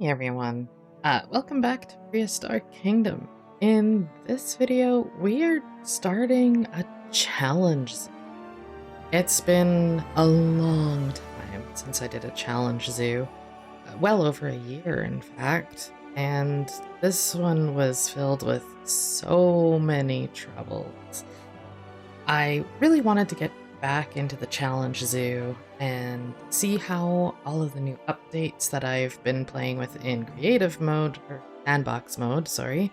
Hey everyone, welcome back to Prehistoric Kingdom. In this video, we are starting a challenge. It's been a long time since I did a challenge zoo, well over a year in fact, and this one was filled with so many troubles. I really wanted to get back into the challenge zoo and see how all of the new updates that I've been playing with in creative mode, or sandbox mode, sorry,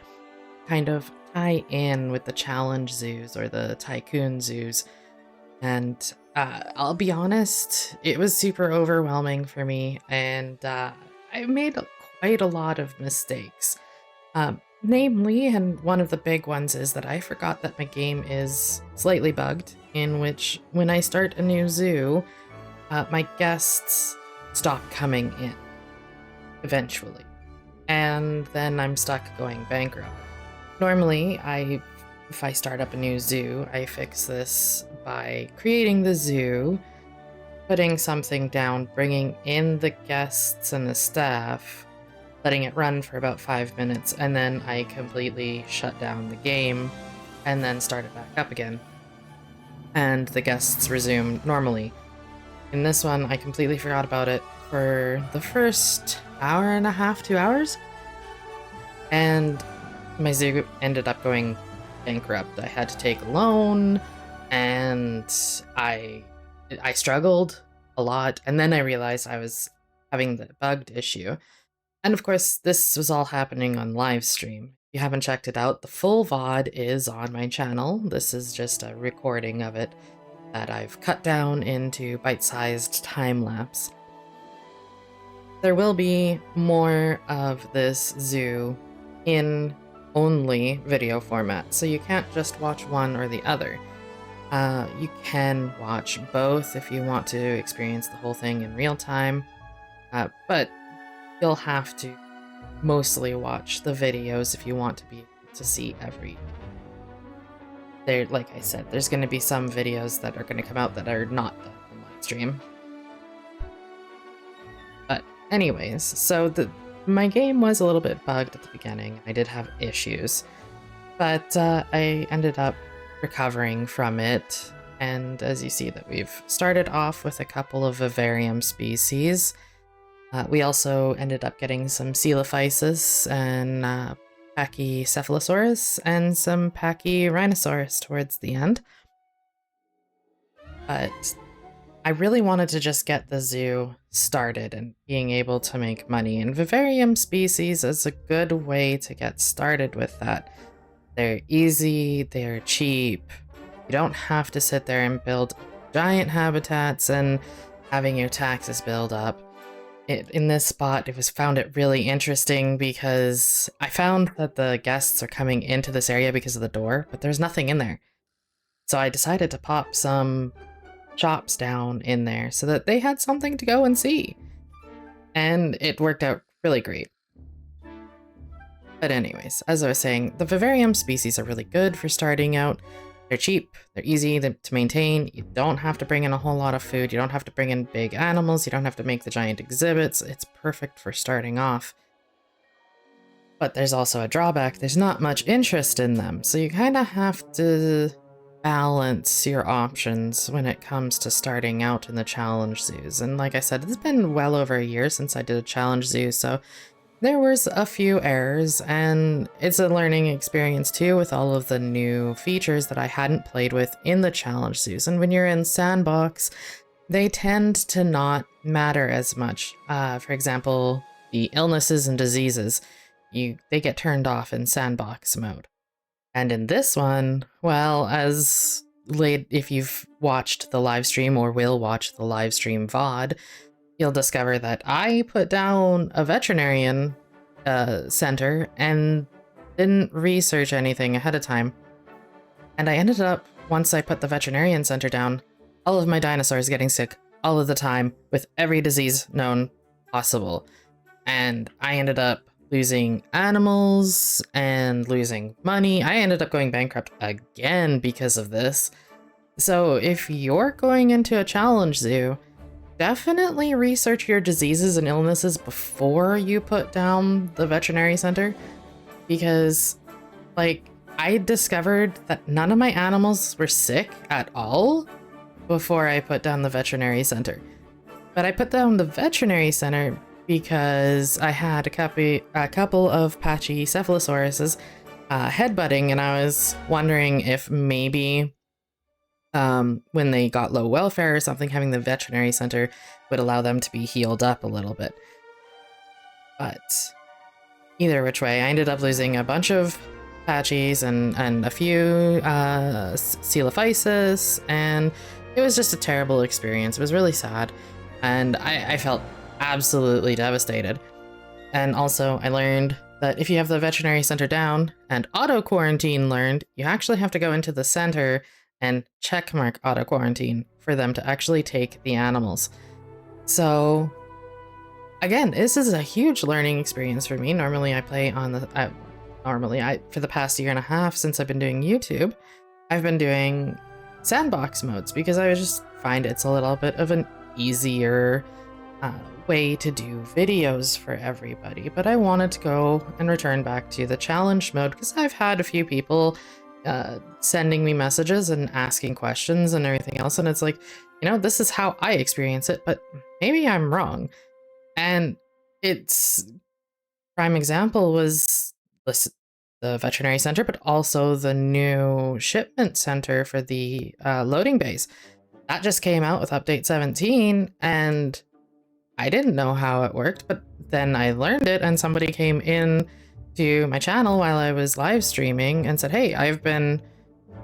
kind of tie in with the challenge zoos or the tycoon zoos. And I'll be honest, it was super overwhelming for me, and I made quite a lot of mistakes. Namely, and one of the big ones is that I forgot that my game is slightly bugged, in which when I start a new zoo, my guests stop coming in eventually, and then I'm stuck going bankrupt. Normally, if I start up a new zoo, I fix this by creating the zoo, putting something down, bringing in the guests and the staff, letting it run for about 5 minutes, and then I completely shut down the game and then start it back up again. And the guests resume normally. In this one, I completely forgot about it for the first hour and a half, 2 hours, and my zoo ended up going bankrupt. I had to take a loan, and I struggled a lot, and then I realized I was having the bugged issue. And of course, this was all happening on live stream. If you haven't checked it out, the full VOD is on my channel. This is just a recording of it that I've cut down into bite-sized time-lapse. There will be more of this zoo in only video format, so you can't just watch one or the other. You can watch both if you want to experience the whole thing in real time, but you'll have to mostly watch the videos if you want to be able to see like I said, there's going to be some videos that are going to come out that are not done on live stream. But anyways, so my game was a little bit bugged at the beginning. I did have issues, but I ended up recovering from it. And as you see that we've started off with a couple of vivarium species. We also ended up getting some Coelophysis and Pachycephalosaurus and some Pachyrhinosaurus towards the end. But I really wanted to just get the zoo started and being able to make money, and vivarium species is a good way to get started with that. They're easy, they're cheap, you don't have to sit there and build giant habitats and having your taxes build up. In this spot, found it really interesting because I found that the guests are coming into this area because of the door, but there's nothing in there. So I decided to pop some shops down in there so that they had something to go and see. And it worked out really great. But anyways, as I was saying, the vivarium species are really good for starting out. They're cheap, they're easy to maintain, you don't have to bring in a whole lot of food, you don't have to bring in big animals, you don't have to make the giant exhibits, it's perfect for starting off. But there's also a drawback, there's not much interest in them, so you kind of have to balance your options when it comes to starting out in the challenge zoos. And like I said, it's been well over a year since I did a challenge zoo, so there was a few errors, and it's a learning experience too with all of the new features that I hadn't played with in the challenge zoos. And when you're in Sandbox, they tend to not matter as much. For example, the illnesses and diseases, they get turned off in Sandbox mode. And in this one, well, if you've watched the live stream or will watch the live stream VOD, you'll discover that I put down a veterinarian center and didn't research anything ahead of time. And I ended up, once I put the veterinarian center down, all of my dinosaurs getting sick all of the time with every disease known possible. And I ended up losing animals and losing money. I ended up going bankrupt again because of this. So if you're going into a challenge zoo, definitely research your diseases and illnesses before you put down the veterinary center, because, like, I discovered that none of my animals were sick at all before I put down the veterinary center. But I put down the veterinary center because I had a couple of patchy cephalosauruses headbutting, and I was wondering if maybe when they got low welfare or something, having the veterinary center would allow them to be healed up a little bit. But either which way, I ended up losing a bunch of patchies and a few coelophysis, and it was just a terrible experience. It was really sad, and I felt absolutely devastated. And also, I learned that if you have the veterinary center down and auto quarantine learned, you actually have to go into the center and checkmark auto quarantine for them to actually take the animals. So again, this is a huge learning experience for me. Normally I play on the for the past year and a half since I've been doing YouTube, I've been doing Sandbox modes because I just find it's a little bit of an easier way to do videos for everybody. But I wanted to go and return back to the challenge mode because I've had a few people sending me messages and asking questions and everything else, and it's like, you know, this is how I experience it, but maybe I'm wrong. And its prime example was the veterinary center, but also the new shipment center for the loading bays. That just came out with update 17, and I didn't know how it worked, but then I learned it, and somebody came in to my channel while I was live streaming and said, hey, I've been,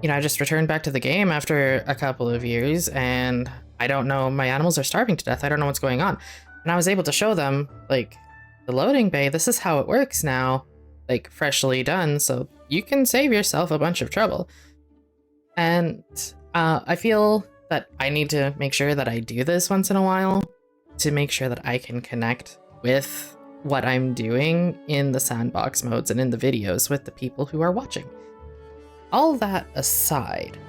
you know, I just returned back to the game after a couple of years, and I don't know, my animals are starving to death. I don't know what's going on. And I was able to show them, like, the loading bay, this is how it works now, like, freshly done, so you can save yourself a bunch of trouble. And I feel that I need to make sure that I do this once in a while to make sure that I can connect with what I'm doing in the sandbox modes and in the videos with the people who are watching. All that aside,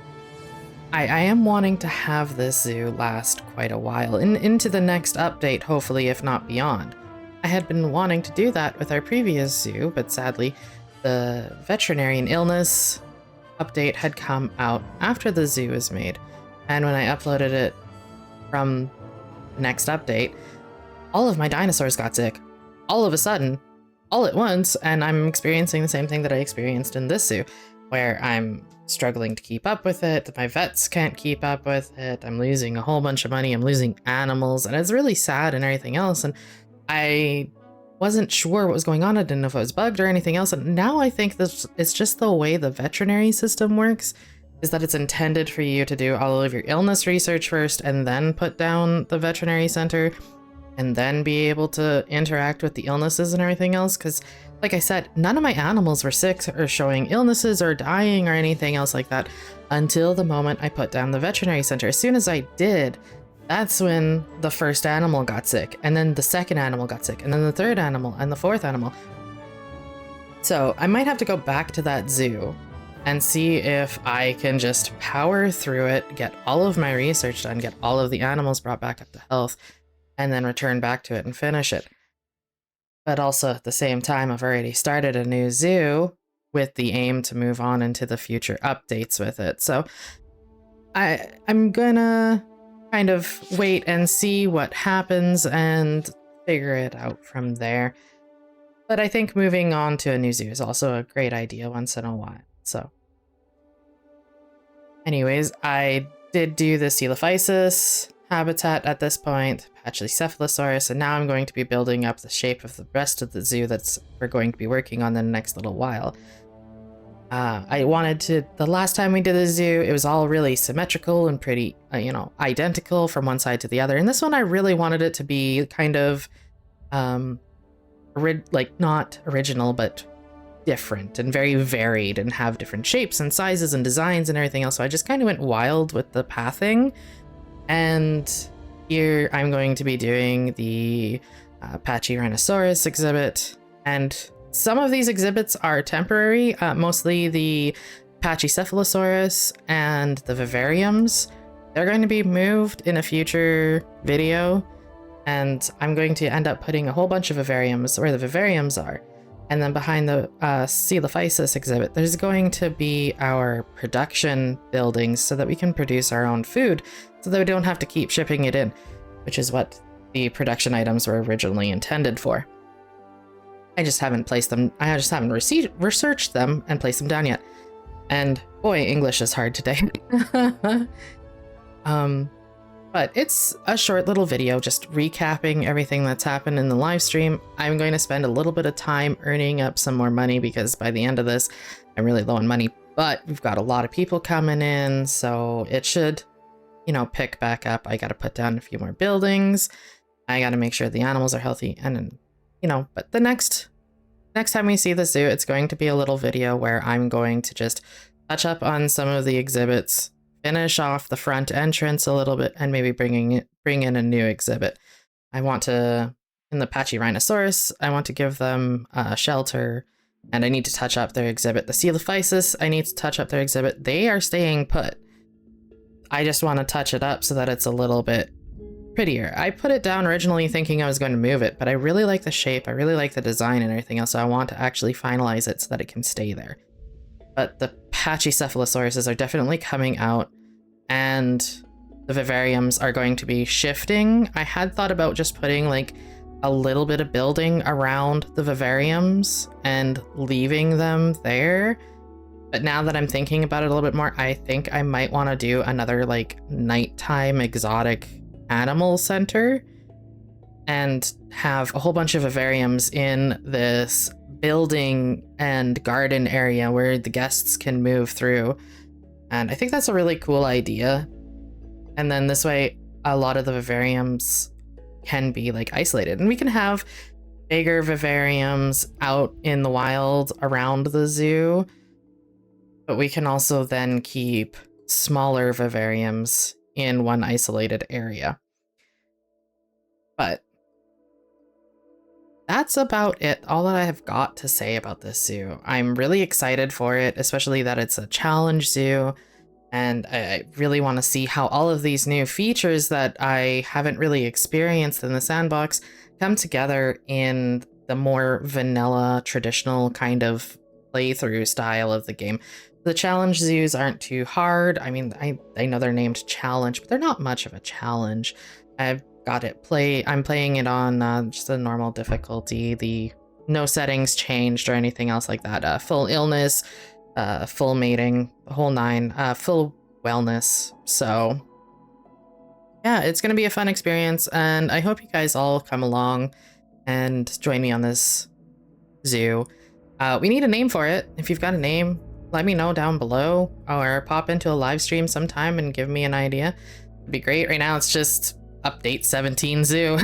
I am wanting to have this zoo last quite a while, into the next update, hopefully, if not beyond. I had been wanting to do that with our previous zoo, but sadly, the veterinarian illness update had come out after the zoo was made. And when I uploaded it from the next update, all of my dinosaurs got sick. All of a sudden, all at once, and I'm experiencing the same thing that I experienced in this zoo, where I'm struggling to keep up with it, my vets can't keep up with it, I'm losing a whole bunch of money, I'm losing animals, and it's really sad and everything else, and I wasn't sure what was going on. I didn't know if it was bugged or anything else, and now I think this it's just the way the veterinary system works, is that it's intended for you to do all of your illness research first and then put down the veterinary center and then be able to interact with the illnesses and everything else, because like I said, none of my animals were sick or showing illnesses or dying or anything else like that until the moment I put down the veterinary center. As soon as I did, that's when the first animal got sick, and then the second animal got sick, and then the third animal, and the fourth animal. So I might have to go back to that zoo and see if I can just power through it, get all of my research done, get all of the animals brought back up to health, and then return back to it and finish it. But also at the same time, I've already started a new zoo with the aim to move on into the future updates with it. So I'm gonna kind of wait and see what happens and figure it out from there. But I think moving on to a new zoo is also a great idea once in a while. So anyways, I did do the coelophysis habitat at this point, Pachycephalosaurus, and now I'm going to be building up the shape of the rest of the zoo we're going to be working on in the next little while. I wanted to, the last time we did the zoo, it was all really symmetrical and pretty, you know, identical from one side to the other. And this one, I really wanted it to be kind of, like not original, but different and very varied and have different shapes and sizes and designs and everything else. So I just kind of went wild with the pathing. And here I'm going to be doing the Pachyrhinosaurus exhibit, and some of these exhibits are temporary, mostly the Pachycephalosaurus and the vivariums. They're going to be moved in a future video, and I'm going to end up putting a whole bunch of vivariums where the vivariums are. And then behind the Coelophysis exhibit, there's going to be our production buildings so that we can produce our own food so that we don't have to keep shipping it in, which is what the production items were originally intended for. I just haven't placed them. I just haven't researched them and placed them down yet. And boy, English is hard today. But it's a short little video just recapping everything that's happened in the live stream. I'm going to spend a little bit of time earning up some more money because by the end of this, I'm really low on money, but we've got a lot of people coming in, so it should, you know, pick back up. I got to put down a few more buildings. I got to make sure the animals are healthy, and then, you know, but the next time we see the zoo, it's going to be a little video where I'm going to just touch up on some of the exhibits, finish off the front entrance a little bit, and maybe bring in a new exhibit. I want to, in the Pachyrhinosaurus, I want to give them a shelter, and I need to touch up their exhibit. The Coelophysis, I need to touch up their exhibit. They are staying put. I just want to touch it up so that it's a little bit prettier. I put it down originally thinking I was going to move it, but I really like the shape, I really like the design and everything else, so I want to actually finalize it so that it can stay there. But the Pachycephalosauruses are definitely coming out, and the vivariums are going to be shifting. I had thought about just putting like a little bit of building around the vivariums and leaving them there. But now that I'm thinking about it a little bit more, I think I might want to do another like nighttime exotic animal center and have a whole bunch of vivariums in this building and garden area where the guests can move through. And I think that's a really cool idea. And then this way, a lot of the vivariums can be like isolated, and we can have bigger vivariums out in the wild around the zoo. But we can also then keep smaller vivariums in one isolated area. But that's about it, all that I have got to say about this zoo. I'm really excited for it, especially that it's a challenge zoo, and I really want to see how all of these new features that I haven't really experienced in the sandbox come together in the more vanilla, traditional kind of playthrough style of the game. The challenge zoos aren't too hard. I mean, I know they're named challenge, but they're not much of a challenge. I've got it I'm playing it on just a normal difficulty. The no settings changed or anything else like that. Full illness, full mating, the whole nine, full wellness. So yeah, it's going to be a fun experience, and I hope you guys all come along and join me on this zoo. We need a name for it. If you've got a name, let me know down below, or pop into a live stream sometime and give me an idea. It'd be great. Right now it's just update 17 zoo.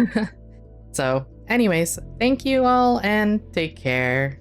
So anyways, thank you all and take care.